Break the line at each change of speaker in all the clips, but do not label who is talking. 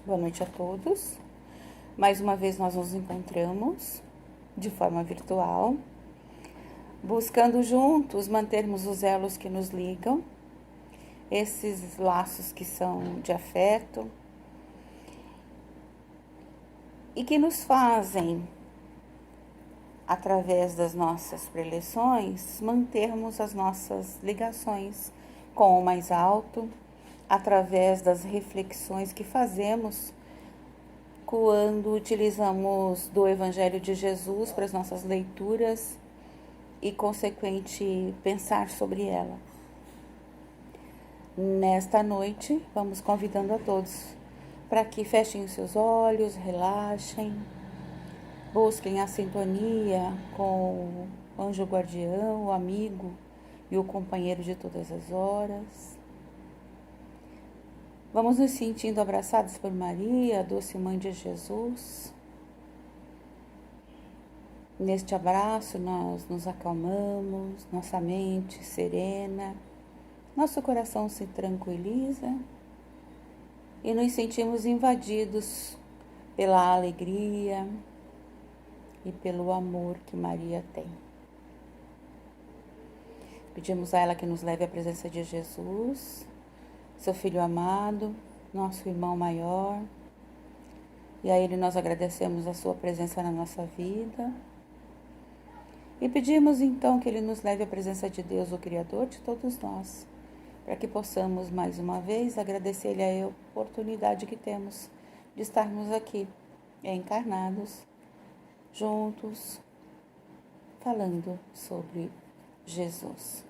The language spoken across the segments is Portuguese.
Boa noite a todos. Mais uma vez nós nos encontramos de forma virtual, buscando juntos mantermos os elos que nos ligam, esses laços que são de afeto e que nos fazem, através das nossas preleções, mantermos as nossas ligações com o mais alto, através das reflexões que fazemos quando utilizamos do Evangelho de Jesus para as nossas leituras e consequente pensar sobre ela. Nesta noite, vamos convidando a todos para que fechem os seus olhos, relaxem, busquem a sintonia com o anjo guardião, o amigo e o companheiro de todas as horas. Vamos nos sentindo abraçados por Maria, a doce mãe de Jesus. Neste abraço nós nos acalmamos, nossa mente serena, nosso coração se tranquiliza e nos sentimos invadidos pela alegria e pelo amor que Maria tem. Pedimos a ela que nos leve à presença de Jesus, seu Filho amado, nosso irmão maior, e a Ele nós agradecemos a sua presença na nossa vida e pedimos então que Ele nos leve à presença de Deus, o Criador de todos nós, para que possamos mais uma vez agradecer-lhe a oportunidade que temos de estarmos aqui, encarnados, juntos, falando sobre Jesus.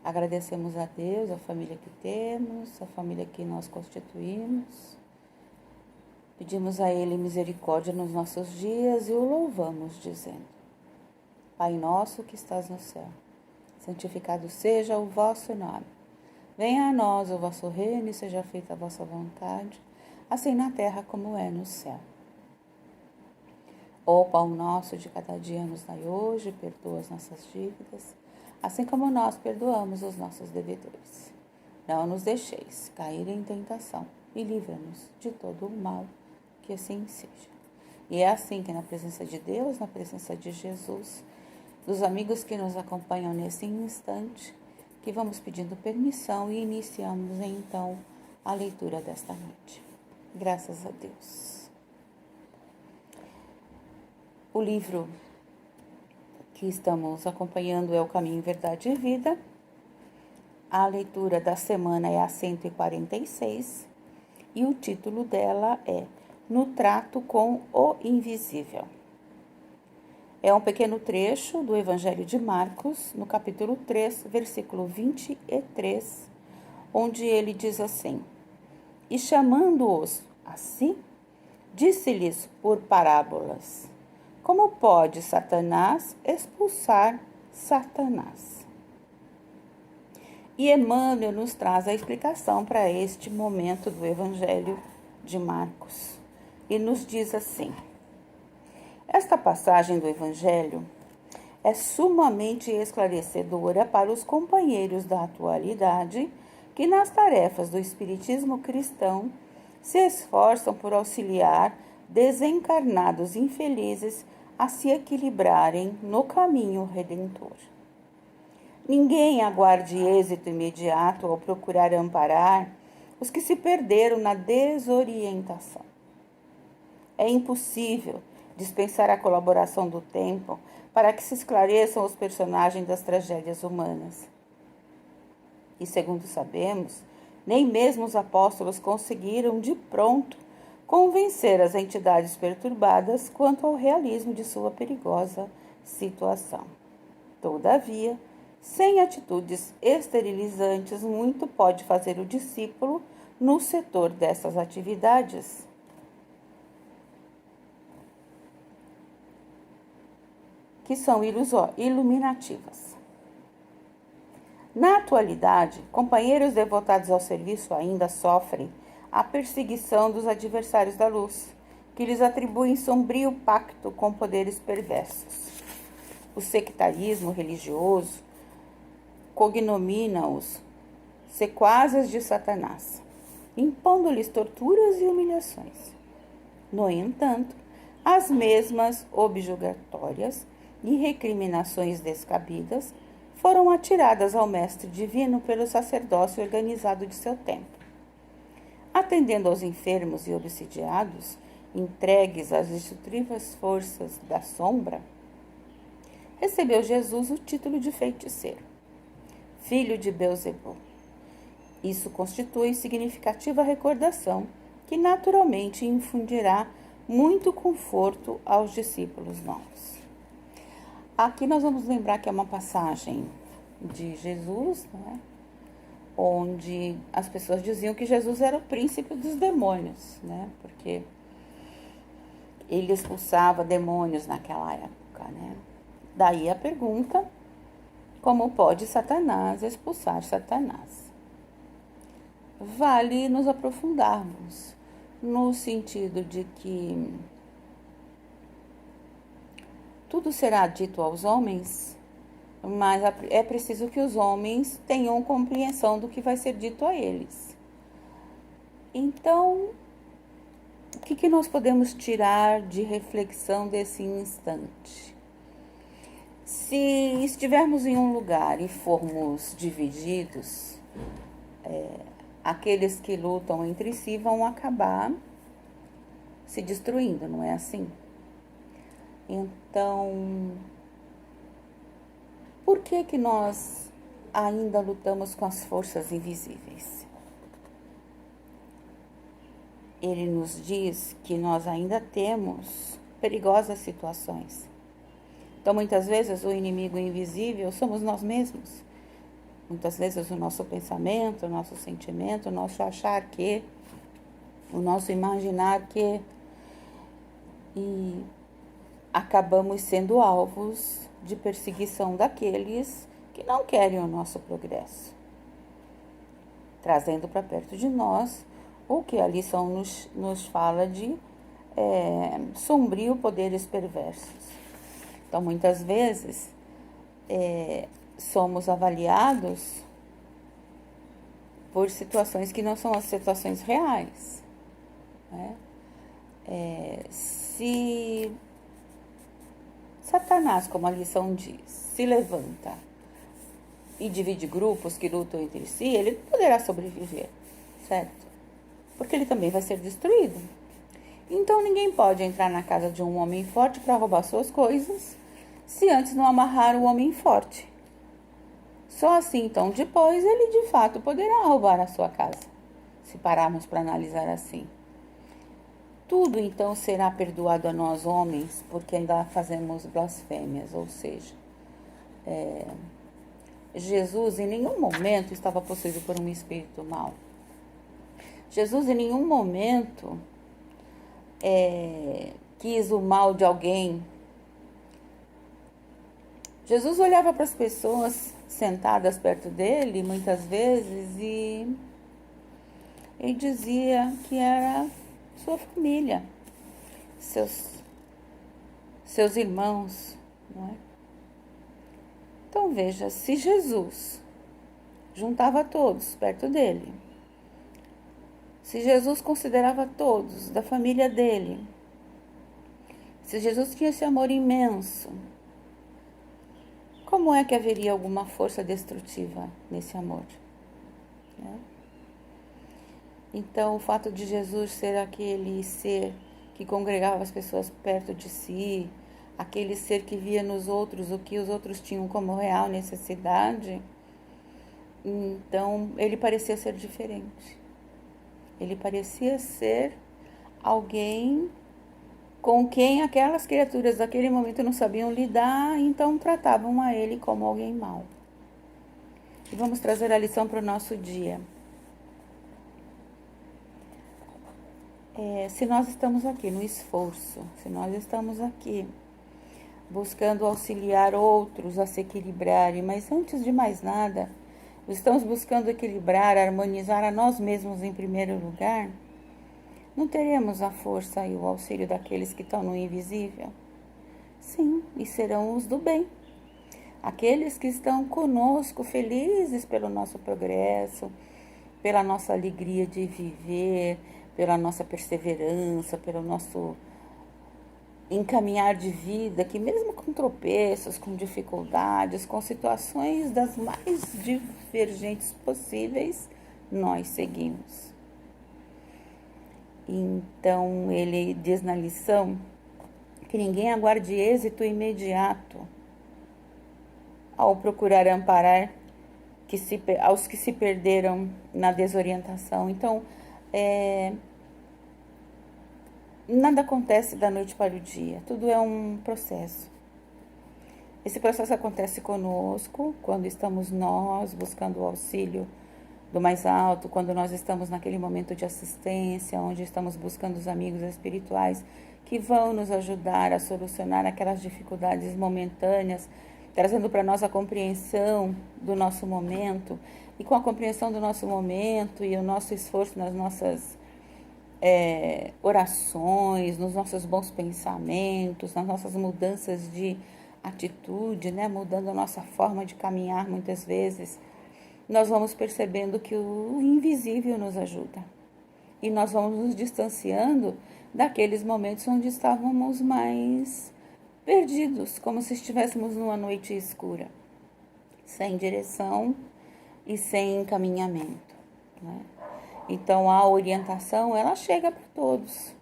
Agradecemos a Deus, a família que temos, a família que nós constituímos. Pedimos a Ele misericórdia nos nossos dias e o louvamos, dizendo: Pai nosso que estás no céu, santificado seja o vosso nome. Venha a nós o vosso reino e seja feita a vossa vontade, assim na terra como é no céu. O pão nosso de cada dia nos dai hoje, perdoa as nossas dívidas, assim como nós perdoamos os nossos devedores. Não nos deixeis cair em tentação e livra-nos de todo o mal, que assim seja. E é assim que na presença de Deus, na presença de Jesus, dos amigos que nos acompanham nesse instante, que vamos pedindo permissão e iniciamos então a leitura desta noite. Graças a Deus. O livro que estamos acompanhando é O Caminho, Verdade e Vida. A leitura da semana é a 146 e o título dela é No Trato com o Invisível. É um pequeno trecho do Evangelho de Marcos, no capítulo 3, versículo 23, onde ele diz assim: E chamando-os a si, disse-lhes por parábolas: Como pode Satanás expulsar Satanás? E Emmanuel nos traz a explicação para este momento do Evangelho de Marcos. E nos diz assim: Esta passagem do Evangelho é sumamente esclarecedora para os companheiros da atualidade que nas tarefas do espiritismo cristão se esforçam por auxiliar desencarnados infelizes a se equilibrarem no caminho redentor. Ninguém aguarde êxito imediato ao procurar amparar os que se perderam na desorientação. É impossível dispensar a colaboração do tempo para que se esclareçam os personagens das tragédias humanas. E, segundo sabemos, nem mesmo os apóstolos conseguiram de pronto convencer as entidades perturbadas quanto ao realismo de sua perigosa situação. Todavia, sem atitudes esterilizantes, muito pode fazer o discípulo no setor dessas atividades. Que são iluminativas. Na atualidade, companheiros devotados ao serviço ainda sofrem a perseguição dos adversários da luz, que lhes atribuem sombrio pacto com poderes perversos. O sectarismo religioso cognomina-os sequazes de Satanás. impondo-lhes torturas e humilhações. No entanto, as mesmas objurgatórias e recriminações descabidas foram atiradas ao Mestre Divino pelo sacerdócio organizado de seu tempo. Atendendo aos enfermos e obsidiados, entregues às destrutivas forças da sombra, recebeu Jesus o título de feiticeiro, filho de Beelzebul. Isso constitui significativa recordação que naturalmente infundirá muito conforto aos discípulos novos. Aqui nós vamos lembrar que é uma passagem de Jesus, né, onde as pessoas diziam que Jesus era o príncipe dos demônios, né, porque ele expulsava demônios naquela época, né. Daí a pergunta: como pode Satanás expulsar Satanás? Vale nos aprofundarmos no sentido de que tudo será dito aos homens, mas é preciso que os homens tenham compreensão do que vai ser dito a eles. Então, o que nós podemos tirar de reflexão desse instante? Se estivermos em um lugar e formos divididos, aqueles que lutam entre si vão acabar se destruindo, não é assim? Então, por que nós ainda lutamos com as forças invisíveis? Ele nos diz que nós ainda temos perigosas situações. Então, muitas vezes, o inimigo invisível somos nós mesmos. Muitas vezes, o nosso pensamento, o nosso sentimento, o nosso achar que, o nosso imaginar que, e acabamos sendo alvos de perseguição daqueles que não querem o nosso progresso, trazendo para perto de nós o que a lição nos fala de sombrio poderes perversos. Então, muitas vezes, somos avaliados por situações que não são as situações reais, né? Se Satanás, como a lição diz, se levanta e divide grupos que lutam entre si, ele poderá sobreviver, certo? Porque ele também vai ser destruído. Então, ninguém pode entrar na casa de um homem forte para roubar suas coisas, se antes não amarrar o homem forte. Só assim, então, depois, ele de fato poderá roubar a sua casa, se pararmos para analisar assim. Tudo, então, será perdoado a nós, homens, porque ainda fazemos blasfêmias, ou seja, Jesus em nenhum momento estava possuído por um espírito mau. Jesus em nenhum momento quis o mal de alguém. Jesus olhava para as pessoas sentadas perto dele, muitas vezes, e ele dizia que era sua família, seus irmãos, não é? Então veja, se Jesus juntava todos perto dele, se Jesus considerava todos da família dele, se Jesus tinha esse amor imenso, como é que haveria alguma força destrutiva nesse amor? Né? Então, o fato de Jesus ser aquele ser que congregava as pessoas perto de si, aquele ser que via nos outros o que os outros tinham como real necessidade, então ele parecia ser diferente. Ele parecia ser alguém com quem aquelas criaturas daquele momento não sabiam lidar, então tratavam a ele como alguém mau. E vamos trazer a lição para o nosso dia. Se nós estamos aqui no esforço, se nós estamos aqui buscando auxiliar outros a se equilibrarem, mas antes de mais nada, estamos buscando equilibrar, harmonizar a nós mesmos em primeiro lugar, não teremos a força e o auxílio daqueles que estão no invisível? Sim, e serão os do bem. Aqueles que estão conosco, felizes pelo nosso progresso, pela nossa alegria de viver, pela nossa perseverança, pelo nosso encaminhar de vida, que mesmo com tropeços, com dificuldades, com situações das mais divergentes possíveis, nós seguimos. Então, ele diz na lição que ninguém aguarde êxito imediato ao procurar amparar aos que se perderam na desorientação. Então, nada acontece da noite para o dia, tudo é um processo. Esse processo acontece conosco quando estamos nós buscando o auxílio do mais alto, quando nós estamos naquele momento de assistência, onde estamos buscando os amigos espirituais que vão nos ajudar a solucionar aquelas dificuldades momentâneas, trazendo para nós a compreensão do nosso momento. E com a compreensão do nosso momento e o nosso esforço nas nossas orações, nos nossos bons pensamentos, nas nossas mudanças de atitude, né? Mudando a nossa forma de caminhar muitas vezes, nós vamos percebendo que o invisível nos ajuda. E nós vamos nos distanciando daqueles momentos onde estávamos mais perdidos, como se estivéssemos numa noite escura, sem direção e sem encaminhamento, né? Então, a orientação, ela chega para todos,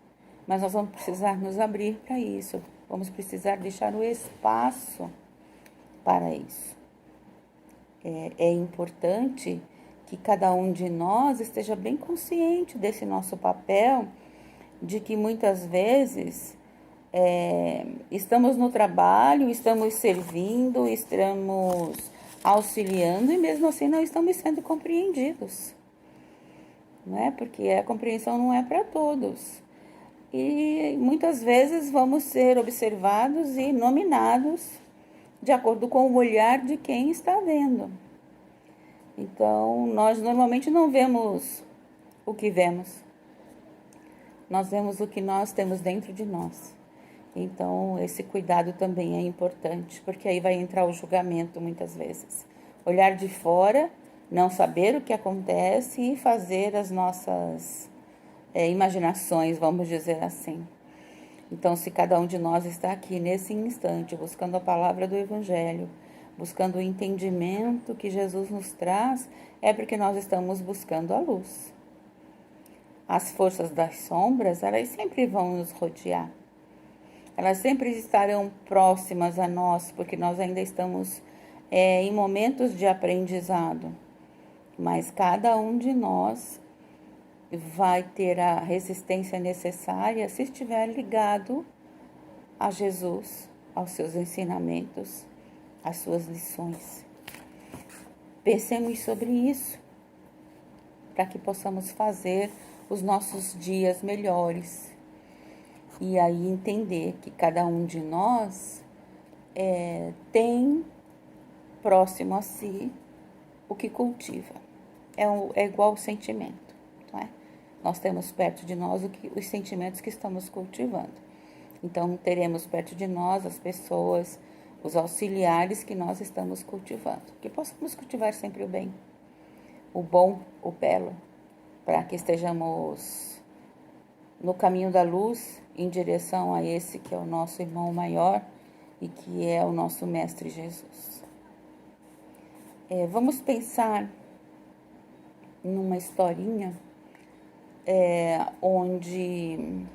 mas nós vamos precisar nos abrir para isso, vamos precisar deixar o espaço para isso. É importante que cada um de nós esteja bem consciente desse nosso papel, de que muitas vezes estamos no trabalho, estamos servindo, estamos auxiliando e mesmo assim não estamos sendo compreendidos, né? Porque a compreensão não é para todos. E muitas vezes vamos ser observados e nominados de acordo com o olhar de quem está vendo. Então, nós normalmente não vemos o que vemos. Nós vemos o que nós temos dentro de nós. Então, esse cuidado também é importante, porque aí vai entrar o julgamento muitas vezes. Olhar de fora, não saber o que acontece e fazer as nossas imaginações, vamos dizer assim. Então, se cada um de nós está aqui nesse instante, buscando a palavra do Evangelho, buscando o entendimento que Jesus nos traz, é porque nós estamos buscando a luz. As forças das sombras, elas sempre vão nos rodear. Elas sempre estarão próximas a nós, porque nós ainda estamos em momentos de aprendizado. Mas cada um de nós vai ter a resistência necessária se estiver ligado a Jesus, aos seus ensinamentos, às suas lições. Pensemos sobre isso, para que possamos fazer os nossos dias melhores. E aí entender que cada um de nós tem próximo a si o que cultiva. É igual o sentimento, não é? Nós temos perto de nós os sentimentos que estamos cultivando. Então, teremos perto de nós as pessoas, os auxiliares que nós estamos cultivando. Que possamos cultivar sempre o bem, o bom, o belo, para que estejamos no caminho da luz, em direção a esse que é o nosso irmão maior e que é o nosso Mestre Jesus. Vamos pensar numa historinha onde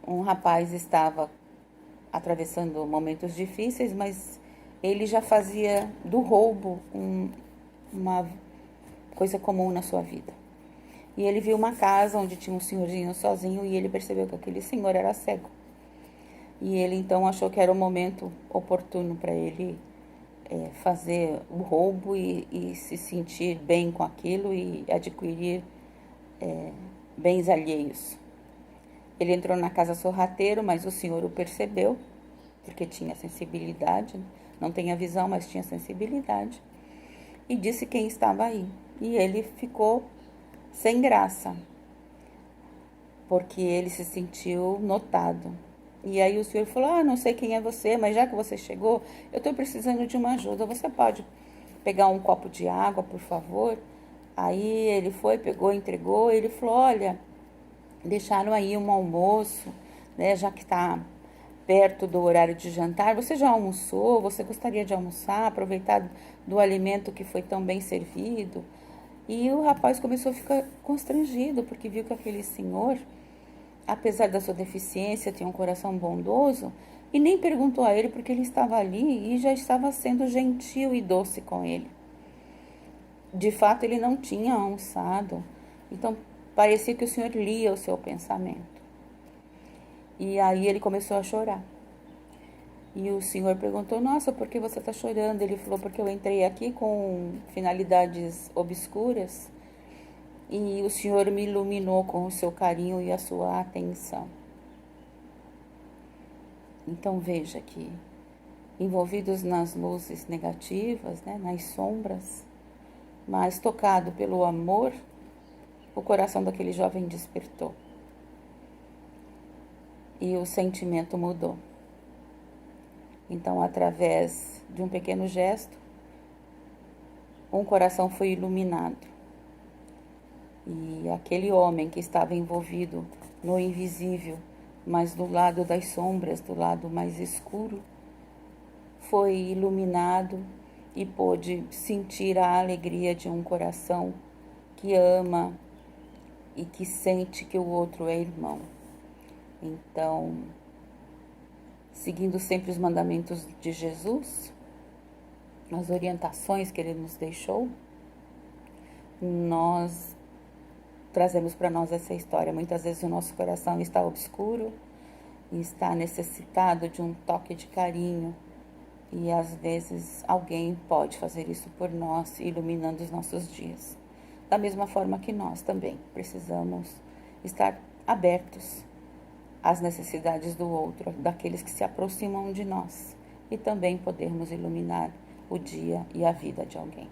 um rapaz estava atravessando momentos difíceis, mas ele já fazia do roubo uma coisa comum na sua vida. E ele viu uma casa onde tinha um senhorzinho sozinho e ele percebeu que aquele senhor era cego. E ele então achou que era o momento oportuno para ele fazer o roubo e se sentir bem com aquilo e adquirir bens alheios. Ele entrou na casa sorrateiro, mas o senhor o percebeu, porque tinha sensibilidade, não tinha visão, mas tinha sensibilidade, e disse quem estava aí. E ele ficou sem graça, porque ele se sentiu notado. E aí o senhor falou, não sei quem é você, mas já que você chegou, eu estou precisando de uma ajuda, você pode pegar um copo de água, por favor? Aí ele foi, pegou, entregou, ele falou, olha, deixaram aí um almoço, né, já que está perto do horário de jantar, você já almoçou? Você gostaria de almoçar, aproveitar do alimento que foi tão bem servido? E o rapaz começou a ficar constrangido, porque viu que aquele senhor, apesar da sua deficiência, tinha um coração bondoso, e nem perguntou a ele porque ele estava ali e já estava sendo gentil e doce com ele. De fato, ele não tinha almoçado, então parecia que o Senhor lia o seu pensamento. E aí ele começou a chorar. E o Senhor perguntou, nossa, por que você está chorando? Ele falou, porque eu entrei aqui com finalidades obscuras e o Senhor me iluminou com o seu carinho e a sua atenção. Então veja que, envolvidos nas luzes negativas, né, nas sombras, mas tocado pelo amor, o coração daquele jovem despertou. E o sentimento mudou. Então, através de um pequeno gesto, um coração foi iluminado. E aquele homem que estava envolvido no invisível, mas do lado das sombras, do lado mais escuro, foi iluminado e pôde sentir a alegria de um coração que ama e que sente que o outro é irmão. Então, seguindo sempre os mandamentos de Jesus, as orientações que ele nos deixou, nós trazemos para nós essa história. Muitas vezes o nosso coração está obscuro e está necessitado de um toque de carinho, e às vezes alguém pode fazer isso por nós, iluminando os nossos dias. Da mesma forma que nós também precisamos estar abertos às necessidades do outro, daqueles que se aproximam de nós, e também podermos iluminar o dia e a vida de alguém.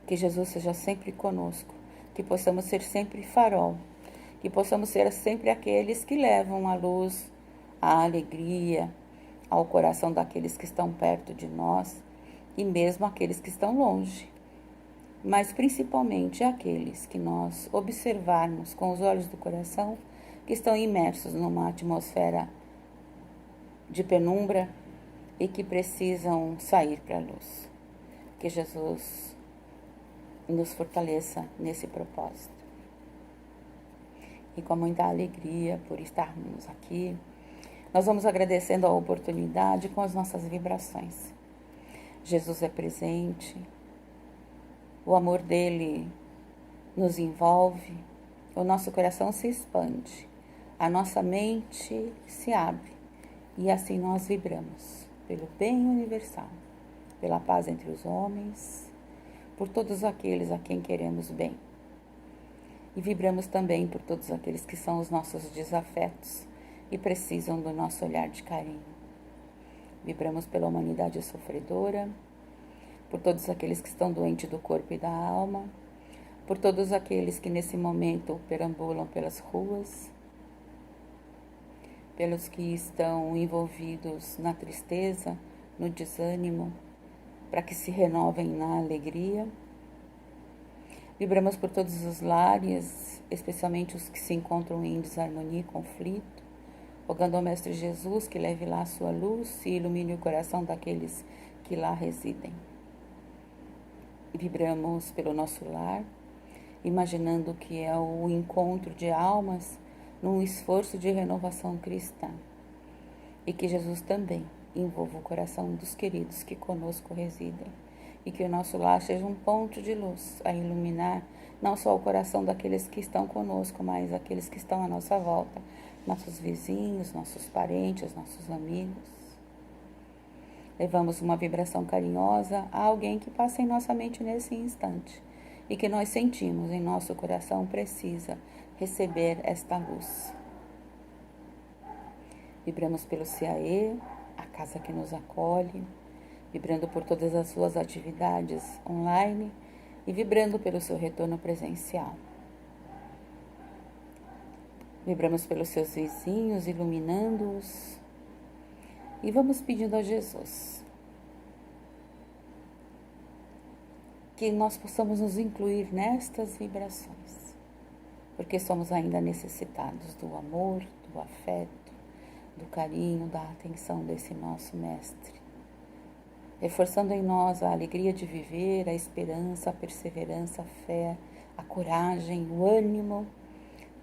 Que Jesus seja sempre conosco, que possamos ser sempre farol, que possamos ser sempre aqueles que levam a luz, a alegria ao coração daqueles que estão perto de nós e mesmo aqueles que estão longe, mas principalmente aqueles que nós observarmos com os olhos do coração, que estão imersos numa atmosfera de penumbra e que precisam sair para a luz. Que Jesus nos fortaleça nesse propósito. E com muita alegria por estarmos aqui, nós vamos agradecendo a oportunidade com as nossas vibrações. Jesus é presente, o amor dele nos envolve, o nosso coração se expande, a nossa mente se abre e assim nós vibramos pelo bem universal, pela paz entre os homens, por todos aqueles a quem queremos bem. E vibramos também por todos aqueles que são os nossos desafetos e precisam do nosso olhar de carinho. Vibramos pela humanidade sofredora, por todos aqueles que estão doentes do corpo e da alma, por todos aqueles que nesse momento perambulam pelas ruas, pelos que estão envolvidos na tristeza, no desânimo, para que se renovem na alegria. Vibramos por todos os lares, especialmente os que se encontram em desarmonia e conflito, rogando ao Mestre Jesus que leve lá a sua luz e ilumine o coração daqueles que lá residem. Vibramos pelo nosso lar, imaginando que é o encontro de almas num esforço de renovação cristã. E que Jesus também envolva o coração dos queridos que conosco residem. E que o nosso lar seja um ponto de luz a iluminar não só o coração daqueles que estão conosco, mas aqueles que estão à nossa volta, nossos vizinhos, nossos parentes, nossos amigos. Levamos uma vibração carinhosa a alguém que passa em nossa mente nesse instante e que nós sentimos em nosso coração precisa receber esta luz. Vibramos pelo CAE, a casa que nos acolhe, vibrando por todas as suas atividades online e vibrando pelo seu retorno presencial. Vibramos pelos seus vizinhos, iluminando-os. E vamos pedindo a Jesus que nós possamos nos incluir nestas vibrações, porque somos ainda necessitados do amor, do afeto, do carinho, da atenção desse nosso Mestre, reforçando em nós a alegria de viver, a esperança, a perseverança, a fé, a coragem, o ânimo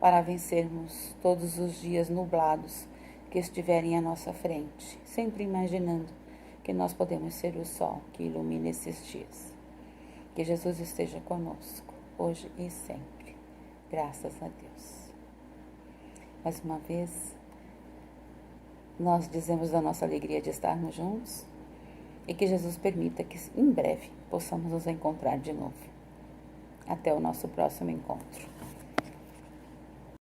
para vencermos todos os dias nublados que estiverem à nossa frente, sempre imaginando que nós podemos ser o sol que ilumina esses dias. Que Jesus esteja conosco, hoje e sempre. Graças a Deus. Mais uma vez, nós dizemos da nossa alegria de estarmos juntos e que Jesus permita que em breve possamos nos encontrar de novo. Até o nosso próximo encontro.